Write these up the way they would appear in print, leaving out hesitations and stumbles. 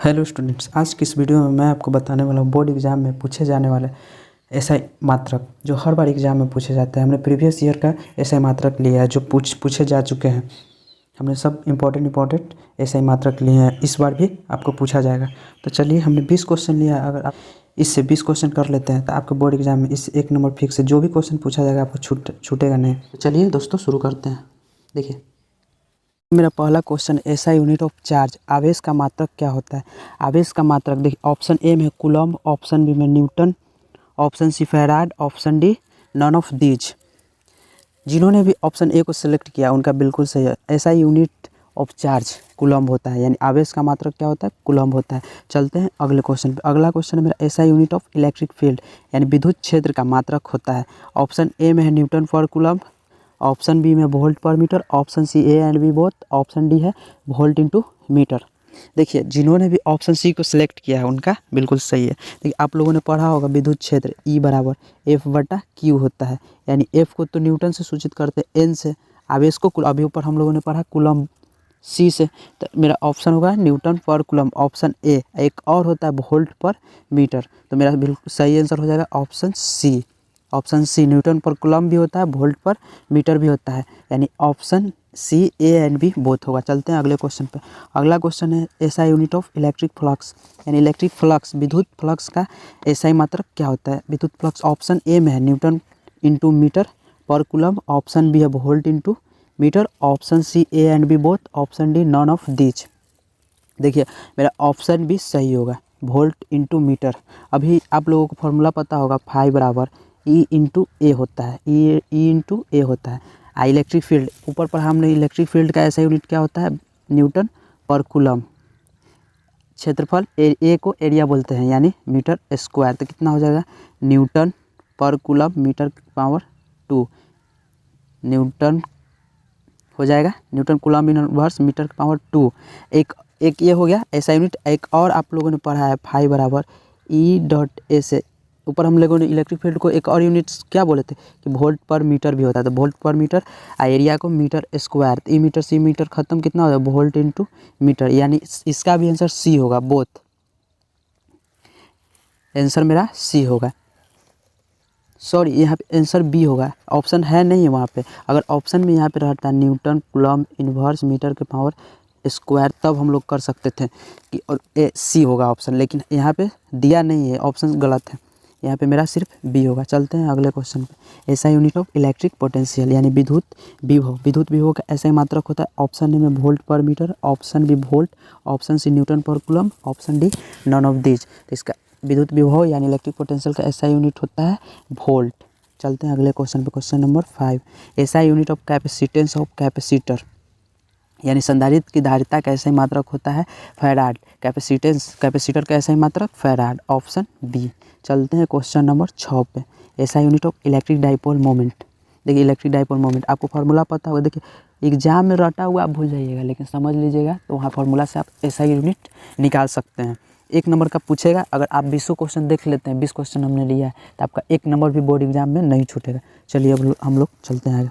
Hello students, आज की इस वीडियो में मैं आपको बताने वाला हूँ बोर्ड एग्जाम में पूछे जाने वाले एसआई मात्रक जो हर बार एग्जाम में पूछे जाते हैं। हमने प्रीवियस ईयर का एसआई मात्रक लिया है जो पूछे जा चुके हैं। हमने सब इम्पोर्टेंट एसआई मात्रक लिए हैं, इस बार भी आपको पूछा जाएगा। तो चलिए, हमने 20 क्वेश्चन लिया है। अगर आप इससे 20 क्वेश्चन कर लेते हैं तो आपके बोर्ड एग्जाम में इस एक नंबर फिक्स है। जो भी क्वेश्चन पूछा जाएगा आपको छूटेगा नहीं। तो चलिए दोस्तों, शुरू करते हैं। देखिए, मेरा पहला क्वेश्चन, ऐसा यूनिट ऑफ चार्ज, आवेश का मात्रक क्या होता है। आवेश का मात्रक देखिए, ऑप्शन ए में कूलम्ब, ऑप्शन बी में newton, option C farad, option D none of these. जिन्होंने भी ऑप्शन ए को सिलेक्ट किया उनका बिल्कुल सही है। SI unit of charge coulomb होता है, यानी आवेश का मात्रक क्या होता है, कूलम्ब होता है। चलते हैं अगले क्वेश्चन पे। अगला क्वेश्चन मेरा, ऐसा यूनिट ऑफ इलेक्ट्रिक फील्ड यानी विद्युत क्षेत्र का मात्रक होता है। ऑप्शन ए में है न्यूटन पर कूलम्ब, ऑप्शन बी में वोल्ट पर metre, option C A and B both, option D है वोल्ट इंटू मीटर। देखिए, जिन्होंने भी ऑप्शन सी को सिलेक्ट किया है उनका बिल्कुल सही है। देखिए, आप लोगों ने पढ़ा होगा विद्युत क्षेत्र ई बराबर एफ बटा क्यू होता है, यानी एफ को तो न्यूटन से सूचित करते हैं, एन से आवेश को अभी ऊपर हम लोगों ने पढ़ा कूलम्ब सी से। तो मेरा ऑप्शन होगा न्यूटन पर कूलम्ब, ऑप्शन ए। एक और होता है वोल्ट पर मीटर, तो मेरा बिल्कुल सही आंसर हो जाएगा option C. Option C newton पर कूलम्ब भी होता है, वोल्ट पर मीटर भी होता है, यानी option C A and B both होगा। चलते हैं अगले क्वेश्चन पे। अगला क्वेश्चन है, SI unit of electric flux यानी इलेक्ट्रिक फ्लक्स विद्युत फ्लक्स का एसआई मात्रक क्या होता है। विद्युत फ्लक्स ऑप्शन ए में है न्यूटन इंटू मीटर पर कूलम्ब, ऑप्शन बी है volt into metre, option C A and B both, option D none of these. देखिए, मेरा ऑप्शन भी सही होगा, वोल्ट इंटू मीटर। अभी आप लोगों को फॉर्मूला पता होगा, फाई बराबर ई इंटू ए होता है, ई इंटू ए होता है। इलेक्ट्रिक फील्ड ऊपर पर हमने इलेक्ट्रिक फील्ड का ऐसा यूनिट क्या होता है, न्यूटन पर कूलम्ब। क्षेत्रफल ए को एरिया बोलते हैं, यानी मीटर स्क्वायर। तो कितना हो जाएगा, न्यूटन पर कूलम्ब मीटर की पावर 2 न्यूटन हो जाएगा, न्यूटन कूलम्ब इनवर्स मीटर की पावर 2। एक ये हो गया ऐसा यूनिट। एक और आप लोगों ने पढ़ा है, फाई बराबर ई डॉट ए से ऊपर हम लोगों ने इलेक्ट्रिक फील्ड को एक और यूनिट क्या बोले थे कि वोल्ट पर मीटर भी होता है। तो वोल्ट पर मीटर, एरिया को मीटर स्क्वायर, ई मीटर सी मीटर खत्म, कितना हो जाएगा वोल्ट इंटू मीटर, यानी इसका भी आंसर सी होगा, बोथ आंसर मेरा सी होगा। सॉरी, यहाँ पे आंसर बी होगा, ऑप्शन है नहीं है वहाँ पे। अगर ऑप्शन में यहाँ पे रहता न्यूटन कूलम्ब इन्वर्स मीटर के पावर स्क्वायर, तब हम लोग कर सकते थे कि और ए सी होगा ऑप्शन, लेकिन यहाँ पे दिया नहीं है, ऑप्शन गलत है। यहाँ पे मेरा सिर्फ बी होगा। चलते हैं अगले क्वेश्चन पे। ऐसा यूनिट ऑफ इलेक्ट्रिक पोटेंशियल यानी विद्युत विभव, विद्युत विभव का ऐसा ही मात्रक होता है। ऑप्शन ए में वोल्ट पर metre, option B volt, option C newton पर coulomb, option D none of these. तो इसका विद्युत विभव यानी इलेक्ट्रिक पोटेंशियल का ऐसा यूनिट होता है वोल्ट। चलते हैं अगले क्वेश्चन पे, क्वेश्चन नंबर 5। ऐसा unit of capacitance of capacitor यानी संधारित्र की धारिता का ऐसा ही मात्रक होता है फैराड। कैपेसिटर का ऐसा ही मात्रक फैराड, ऑप्शन बी। चलते हैं क्वेश्चन नंबर 6 पे। ऐसा unit of electric dipole moment. देखिए, इलेक्ट्रिक डाइपोल मोमेंट आपको फार्मूला पता होगा। देखिए, एग्जाम में रटा हुआ आप भूल जाइएगा, लेकिन समझ लीजिएगा तो वहाँ फार्मूला से आप ऐसा यूनिट निकाल सकते हैं। एक नंबर का पूछेगा, अगर आप 20 क्वेश्चन देख लेते हैं, 20 क्वेश्चन हमने लिया है, तो आपका एक नंबर भी बोर्ड एग्जाम में नहीं छूटेगा। चलिए अब हम लोग चलते हैं आगे।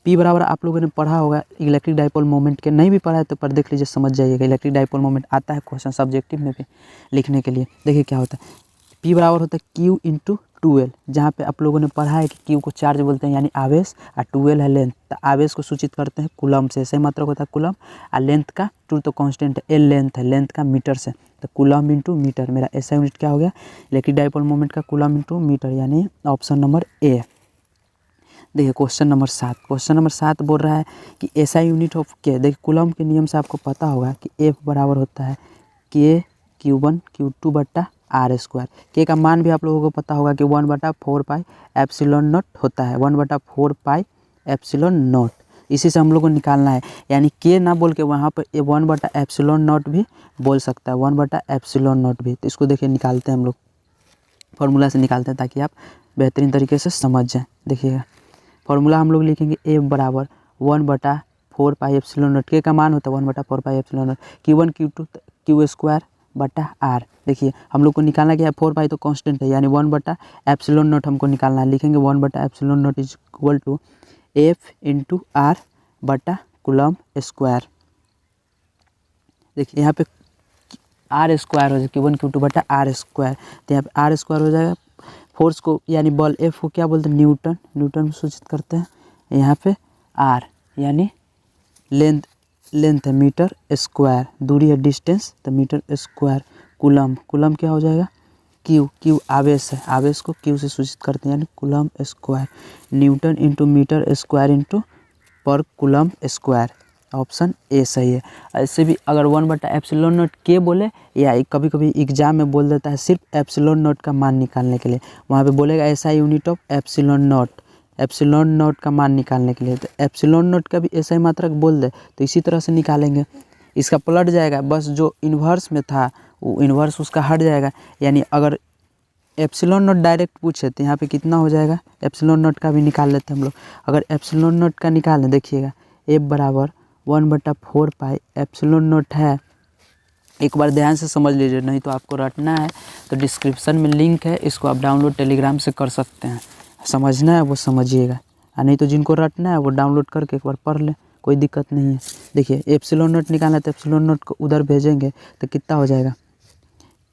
पी बराबर आप लोगों ने पढ़ा होगा इलेक्ट्रिक डाइपोल मोमेंट के, नहीं भी पढ़ा है तो पर देख लीजिए, समझ जाइएगा। इलेक्ट्रिक डाइपोल मोमेंट आता है क्वेश्चन सब्जेक्टिव में भी लिखने के लिए। देखिए क्या होता है, पी बराबर होता है क्यू इंटू 2L, जहाँ पे आप लोगों ने पढ़ा है कि क्यू को चार्ज बोलते हैं यानी आवेश, और 2L है लेंथ। तो आवेश को सूचित करते हैं कूलम्ब से, सही मात्रक होता है कूलम्ब, और लेंथ का टू तो कांस्टेंट है, L लेंथ है, लेंथ का मीटर से, तो कूलम्ब इंटू मीटर। मेरा ऐसा यूनिट क्या हो गया, इलेक्ट्रिक डाइपोल मोमेंट का कूलम्ब इंटू मीटर, यानी ऑप्शन नंबर ए। देखिए क्वेश्चन नंबर 7। क्वेश्चन नंबर 7 बोल रहा है कि ऐसा यूनिट ऑफ के। देखिए, कूलम्ब के नियम से आपको पता होगा कि एफ बराबर होता है के Q1 Q2 बट्टा आर स्क्वायर। के का मान भी आप लोगों को पता होगा कि 1/4 पाई एप्सिलॉन नॉट होता है, 1/4 पाई एप्सिलॉन नॉट। इसी से हम लोग को निकालना है, यानी के ना बोल के वहाँ पर 1/एप्सिलॉन नॉट भी बोल सकता है, 1/एप्सिलॉन नॉट भी। तो इसको देखिए निकालते हैं हम लोग, फार्मूला से निकालते हैं ताकि आप बेहतरीन तरीके से समझ जाएँ। देखिएगा फार्मूला हम लोग लिखेंगे, एफ बराबर 1/4 पाई एप्सिलॉन नॉट। के का मान होता है 1/4 pi epsilon not, Q1 Q2 Q square बटा आर। देखिए हम लोग को निकालना क्या है, 4 पाई तो कांस्टेंट है, यानी 1/एप्सिलॉन नॉट हमको निकालना है। लिखेंगे 1/एप्सिलॉन naught is equal to F into R बटा कूलम्ब स्क्वायर। देखिए यहाँ पे आर स्क्वायर हो जाएगा, Q1 Q2 बटा आर स्क्वायर। तो यहाँ पे आर स्क्वायर हो जाएगा। फोर्स को यानी बल एफ को क्या बोलते हैं, न्यूटन, न्यूटन में सूचित करते हैं। यहाँ पे आर यानी लेंथ है, मीटर स्क्वायर, दूरी है डिस्टेंस, तो मीटर स्क्वायर। कूलम, कूलम क्या हो जाएगा, क्यू आवेश है, आवेश को क्यू से सूचित करते हैं यानी coulomb square. Newton into metre square into पर कूलम स्क्वायर, ऑप्शन ए सही है। ऐसे भी अगर 1/ε0 के बोले या कभी कभी एग्जाम में बोल देता है सिर्फ ε0 का मान निकालने के लिए, वहाँ पे बोलेगा ऐसा यूनिट ऑफ ε0 का मान निकालने के लिए। तो ε0 का भी ऐसा ही मात्रक बोल दे तो इसी तरह से निकालेंगे, इसका पलट जाएगा, बस जो इन्वर्स में था वो इन्वर्स उसका हट जाएगा। यानी अगर ε0 डायरेक्ट पूछे तो यहाँ पे कितना हो जाएगा, ε0 का भी निकाल लेते हैं हम लोग। अगर ε0 का निकालें, देखिएगा F बराबर 1/4 पाई ε0 है। एक बार ध्यान से समझ लीजिए, नहीं तो आपको रटना है तो डिस्क्रिप्शन में लिंक है, इसको आप डाउनलोड टेलीग्राम से कर सकते हैं। समझना है वो समझिएगा, और नहीं तो जिनको रटना है वो डाउनलोड करके एक बार पढ़ लें, कोई दिक्कत नहीं है। देखिए ε0 निकालना है तो ε0 को उधर भेजेंगे तो कितना हो जाएगा,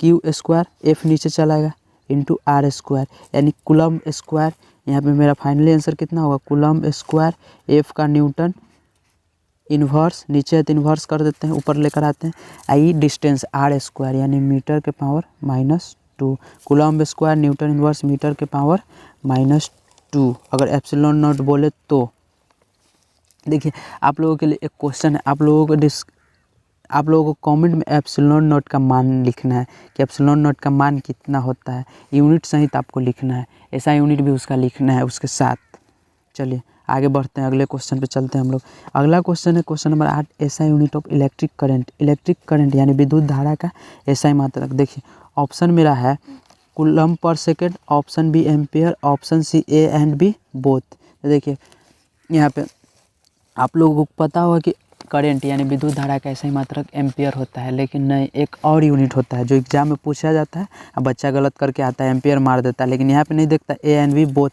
क्यू स्क्वायर, एफ नीचे चलाएगा, इंटू आर स्क्वायर यानी कूलम स्क्वायर। यहाँ पे मेरा फाइनली आंसर कितना होगा, कूलम स्क्वायर, एफ का न्यूटन, इन्वर्स नीचे है तो इन्वर्स कर देते हैं, ऊपर लेकर आते हैं, आई डिस्टेंस आर स्क्वायर यानी मीटर के power -2, coulomb square newton inverse metre के पावर -2। अगर ε0 बोले तो देखिए आप लोगों के लिए एक क्वेश्चन है, आप लोगों को कमेंट में ε0 का मान लिखना है कि ε0 का मान कितना होता है, यूनिट सहित आपको लिखना है, ऐसा यूनिट भी उसका लिखना है उसके साथ। चलिए आगे बढ़ते हैं, अगले क्वेश्चन पे चलते हैं हम लोग। अगला क्वेश्चन है question number 8, SI unit of electric current. Electric current यानी विद्युत धारा का एसआई मात्रक। देखिए ऑप्शन मेरा है कूलम पर second, option B ampere, option C A and B both. तो देखिए यहाँ पे आप लोगों को पता होगा कि करंट यानी विद्युत धारा का ऐसा ही मात्रक एम्पियर होता है, लेकिन नहीं, एक और यूनिट होता है जो एग्जाम में पूछा जाता है, अब बच्चा गलत करके आता है एम्पियर मार देता है, लेकिन यहाँ पे नहीं देखता, ए एंड बी बोथ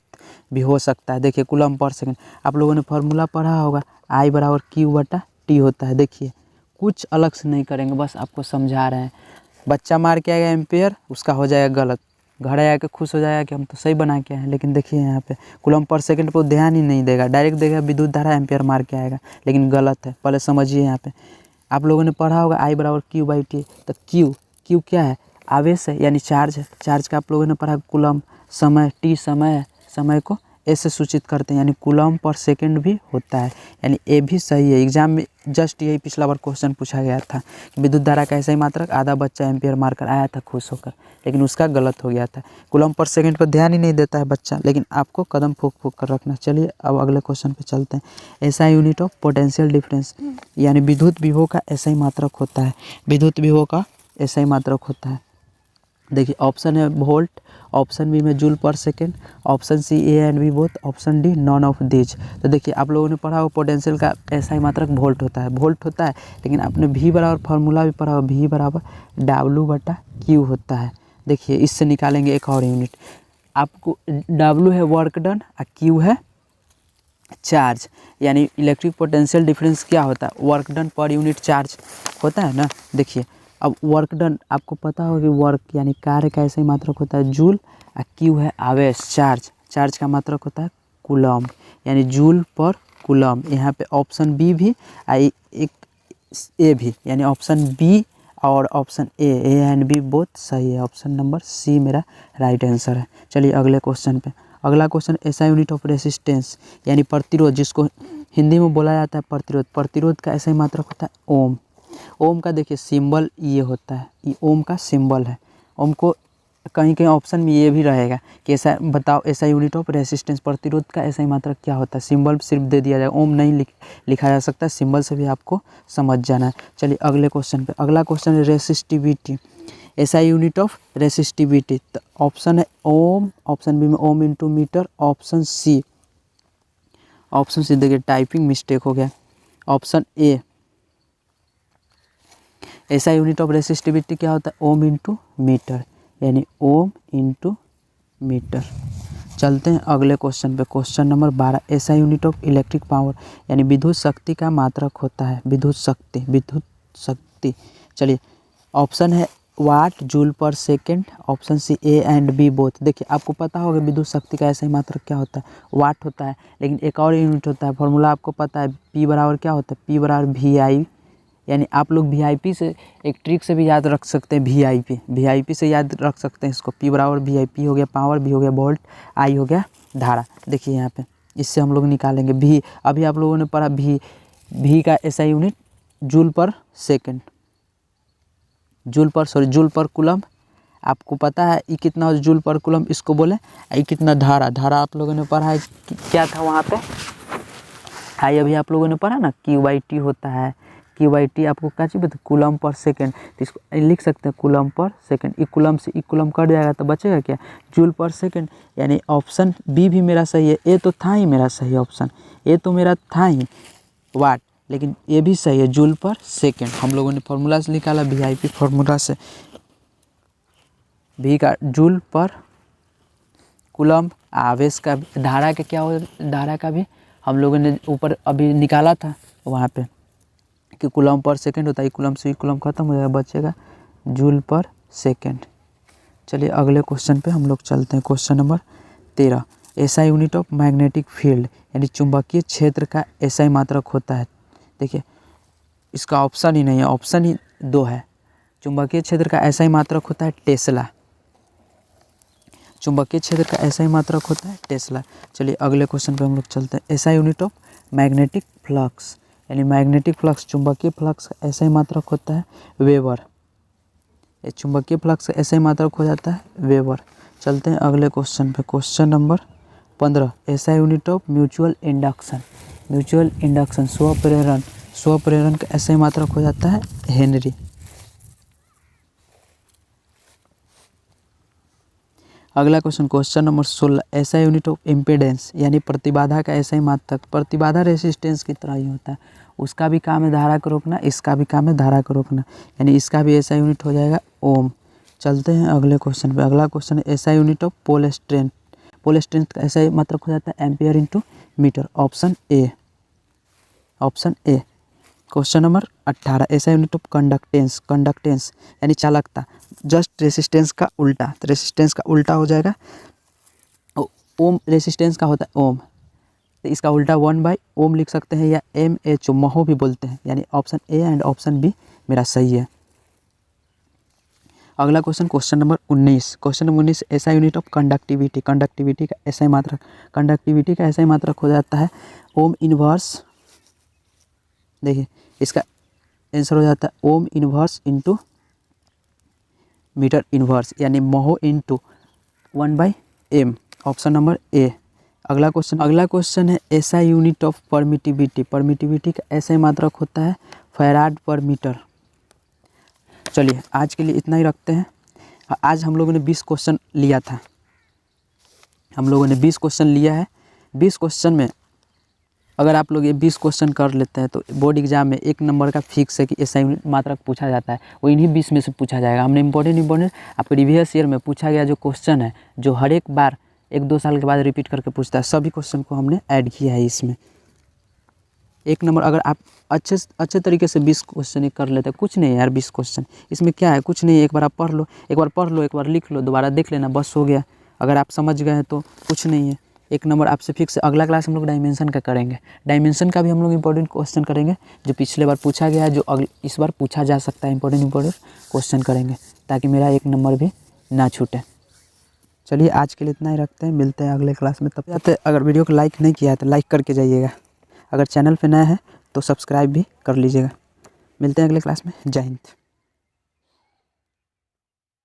भी हो सकता है। देखिए कूलम पर सेकंड आप लोगों ने फार्मूला पढ़ा होगा, I बराबर Q/T होता है। देखिए कुछ अलग से नहीं करेंगे, बस आपको समझा रहे हैं। बच्चा मार के आएगा एम्पियर, उसका हो जाएगा गलत, घर आके खुश हो जाएगा कि हम तो सही बना के आए हैं, लेकिन देखिए यहाँ पे कूलम पर सेकंड पर ध्यान ही नहीं देगा, डायरेक्ट देगा विद्युत धारा एम्पियर मार के आएगा, लेकिन गलत है। पहले समझिए, यहाँ पे आप लोगों ने पढ़ा होगा I बराबर Q/T, तो Q क्या है, आवेश है यानी चार्ज है। चार्ज का आप लोगों ने पढ़ा कूलम, समय T समय है, समय को ए से सूचित करते हैं यानी कूलम पर सेकंड भी होता है, यानी ए भी सही है। एग्जाम में जस्ट यही पिछला बार क्वेश्चन पूछा गया था कि विद्युत धारा का ऐसा ही मात्रक, आधा बच्चा एम्पियर मारकर आया था खुश होकर, लेकिन उसका गलत हो गया था। कूलम पर सेकंड पर ध्यान ही नहीं देता है बच्चा, लेकिन आपको कदम फूक फूक कर रखना। चलिए अब अगले क्वेश्चन पे चलते हैं। ऐसा यूनिट ऑफ पोटेंशियल डिफरेंस यानी विद्युत विभव का ऐसा ही मात्रक होता है, विद्युत विभव का ऐसा ही मात्रक होता है। देखिए ऑप्शन है वोल्ट, ऑप्शन बी में जूल पर second, option C A and B both, option D none of these. तो देखिए आप लोगों ने पढ़ा हो पोटेंशियल का ऐसा ही मात्रक वोल्ट होता है, वोल्ट होता है, लेकिन आपने V बराबर फार्मूला भी पढ़ा हो, V बराबर W/Q होता है। देखिए इससे निकालेंगे एक और यूनिट, आपको W है वर्क डन और Q है चार्ज, यानी इलेक्ट्रिक पोटेंशियल डिफरेंस क्या होता है, work done per unit charge होता है ना। देखिए अब वर्क डन आपको पता होगा कि वर्क यानी कार्य का ऐसा ही मात्रक होता है जूल, और क्यू है आवेश, चार्ज का मात्रक होता है कूलम, यानी जूल पर कूलम। यहाँ पे ऑप्शन बी भी एक ए भी, यानी ऑप्शन बी और option A and B both सही है। ऑप्शन नंबर सी मेरा राइट आंसर है। चलिए अगले क्वेश्चन पे। अगला क्वेश्चन ऐसा यूनिट ऑफ रेसिस्टेंस यानी प्रतिरोध, जिसको हिंदी में बोला जाता है प्रतिरोध। प्रतिरोध का ऐसा ही मात्रक होता है ओम। ओम का देखिए सिंबल ये होता है, ये ओम का सिंबल है। ओम को कहीं कहीं ऑप्शन में ये भी रहेगा कि ऐसा बताओ, ऐसा यूनिट ऑफ रेसिस्टेंस प्रतिरोध का ऐसा ही मात्रक क्या होता है, सिंबल सिर्फ दे दिया जाएगा, ओम नहीं लिखा जा सकता, सिंबल से भी आपको समझ जाना है। चलिए अगले क्वेश्चन पे। अगला क्वेश्चन है resistivity, SI unit of resistivity. तो ऑप्शन है ओम, ऑप्शन बी में ohm into metre, option C देखिए टाइपिंग मिस्टेक हो गया, ऑप्शन ए ऐसा यूनिट ऑफ रेसिस्टिविटी क्या होता है, ओम इंटू मीटर, यानी ओम इंटू मीटर। चलते हैं अगले क्वेश्चन पे। क्वेश्चन नंबर 12, ऐसा यूनिट ऑफ इलेक्ट्रिक पावर यानी विद्युत शक्ति का मात्रक होता है, विद्युत शक्ति। चलिए ऑप्शन है वाट जूल पर second, option C A and B both. देखिए आपको पता होगा विद्युत शक्ति का ऐसा ही मात्रक क्या होता है, वाट होता है, लेकिन एक और यूनिट होता है, फॉर्मूला आपको पता है, पी बराबर क्या होता है, पी बराबर VI, यानी आप लोग VIP से एक ट्रिक से भी याद रख सकते हैं, VIP से याद रख सकते हैं इसको, P बराबर VIP हो गया पावर, B हो गया वोल्ट, I हो गया धारा। देखिए यहाँ पे इससे हम लोग निकालेंगे V। अभी आप लोगों ने पढ़ा V का ऐसा यूनिट जूल पर सेकेंड, जूल पर कूलम। आपको पता है ये कितना जूल पर कूलम इसको बोले, ये कितना धारा आप लोगों ने पढ़ा है क्या था वहाँ पे, आई अभी आप लोगों ने पढ़ा ना QT होता है, QT आपको क्या चाहिए बता, कूलम पर सेकेंड, तो इसको लिख सकते हैं कूलम पर सेकेंड। एक कूलम से एक कूलम कट जाएगा तो बचेगा क्या, जूल पर सेकेंड, यानी ऑप्शन बी भी मेरा सही है। ए तो था ही मेरा सही ऑप्शन, ए तो मेरा था ही वाट, लेकिन ये भी सही है जूल पर सेकेंड। हम लोगों ने फार्मूला से निकाला VIP फार्मूला से, भी का जूल पर कूलम, आवेश का धारा का क्या हो, धारा का भी हम लोगों ने ऊपर अभी निकाला था वहाँ पे कि कूलम पर सेकेंड होता है, कूलम से कूलम खत्म हो जाएगा, बचेगा जूल पर सेकेंड। चलिए अगले क्वेश्चन पे हम लोग चलते हैं। क्वेश्चन नंबर 13, ऐसा यूनिट ऑफ मैग्नेटिक फील्ड, यानी चुंबकीय क्षेत्र का ऐसा ही मात्रक होता है। देखिए इसका ऑप्शन ही नहीं है, ऑप्शन ही 2 है। चुंबकीय क्षेत्र का ऐसा ही मात्रक होता है टेस्ला, चुंबकीय क्षेत्र का ऐसा ही मात्रक होता है टेस्ला। चलिए अगले क्वेश्चन पे हम लोग चलते हैं। ऐसा यूनिट ऑफ मैग्नेटिक फ्लक्स, यानी मैग्नेटिक फ्लक्स चुंबकीय फ्लक्स का ऐसा ही मात्रक होता है वेबर, ये चुंबकीय फ्लक्स का ऐसा ही मात्रक हो जाता है वेबर। चलते हैं अगले क्वेश्चन पे। क्वेश्चन नंबर 15, ऐसा unit of mutual induction, mutual induction स्वप्रेरण का ऐसा ही मात्रक हो जाता है हेनरी। अगला क्वेश्चन, क्वेश्चन नंबर 16, ऐसा यूनिट ऑफ इम्पीडेंस, यानी प्रतिबाधा का ऐसा ही मात्रक, प्रतिबाधा रेसिस्टेंस की तरह ही होता है, उसका भी काम है धारा को रोकना, इसका भी काम है धारा को रोकना, यानी इसका भी ऐसा यूनिट हो जाएगा ओम। चलते हैं अगले क्वेश्चन पे। अगला क्वेश्चन है SI unit of pole strength, pole strength का ऐसा ही मात्रक हो जाता है ampere into metre, option A, option A. Question number 18, SI unit of conductance, conductance यानी चालकता, जस्ट रेसिस्टेंस का उल्टा, तो रेसिस्टेंस का उल्टा हो जाएगा ओम, रेसिस्टेंस का होता है ओम, तो इसका उल्टा 1/ओम लिख सकते हैं, या mH महो भी बोलते हैं, यानी option A and option B मेरा सही है। अगला question, question number 19, question number 19, SI unit of conductivity, conductivity का ऐसा ही मात्रक, कंडक्टिविटी का ऐसा ही मात्रक हो जाता है ओम इनवर्स। देखिए इसका आंसर हो जाता है ohm inverse into metre inverse, यानी mho into 1/m, option number A. अगला क्वेश्चन है SI unit of permittivity, permittivity का ऐसा ही मात्रक होता है फैराड पर मीटर। चलिए आज के लिए इतना ही रखते हैं। आज हम लोगों ने 20 क्वेश्चन लिया था, हम लोगों ने 20 क्वेश्चन लिया है। 20 क्वेश्चन में अगर आप लोग ये 20 क्वेश्चन कर लेते हैं तो बोर्ड एग्जाम में 1 नंबर का फिक्स है कि ऐसा यूनिट मात्रक पूछा जाता है, वो इन्हीं 20 में से पूछा जाएगा। हमने इंपॉर्टेंट आप प्रीवियस ईयर में पूछा गया जो क्वेश्चन है, जो हर एक बार 1-2 साल के बाद रिपीट करके पूछता है, सभी क्वेश्चन को हमने ऐड किया है इसमें। 1 नंबर अगर आप अच्छे तरीके से 20 क्वेश्चन कर लेते हैं, कुछ नहीं है यार 20 क्वेश्चन, इसमें क्या है, कुछ नहीं है, एक बार आप पढ़ लो, एक बार लिख लो, दोबारा देख लेना, बस हो गया। अगर आप समझ गए हैं तो कुछ नहीं है, 1 नंबर आपसे फिक्स। अगला क्लास हम लोग डायमेंशन का करेंगे, डायमेंशन का भी हम लोग इंपॉर्टेंट क्वेश्चन करेंगे, जो पिछले बार पूछा गया है, जो इस बार पूछा जा सकता है, इंपॉर्टेंट क्वेश्चन करेंगे, ताकि मेरा 1 नंबर भी ना छूटे। चलिए आज के लिए इतना ही रखते हैं, मिलते हैं अगले क्लास में। तब तक अगर वीडियो को लाइक नहीं किया है तो लाइक करके जाइएगा, अगर चैनल पे नया है तो सब्सक्राइब भी कर लीजिएगा। मिलते हैं अगले क्लास में, जय हिंद।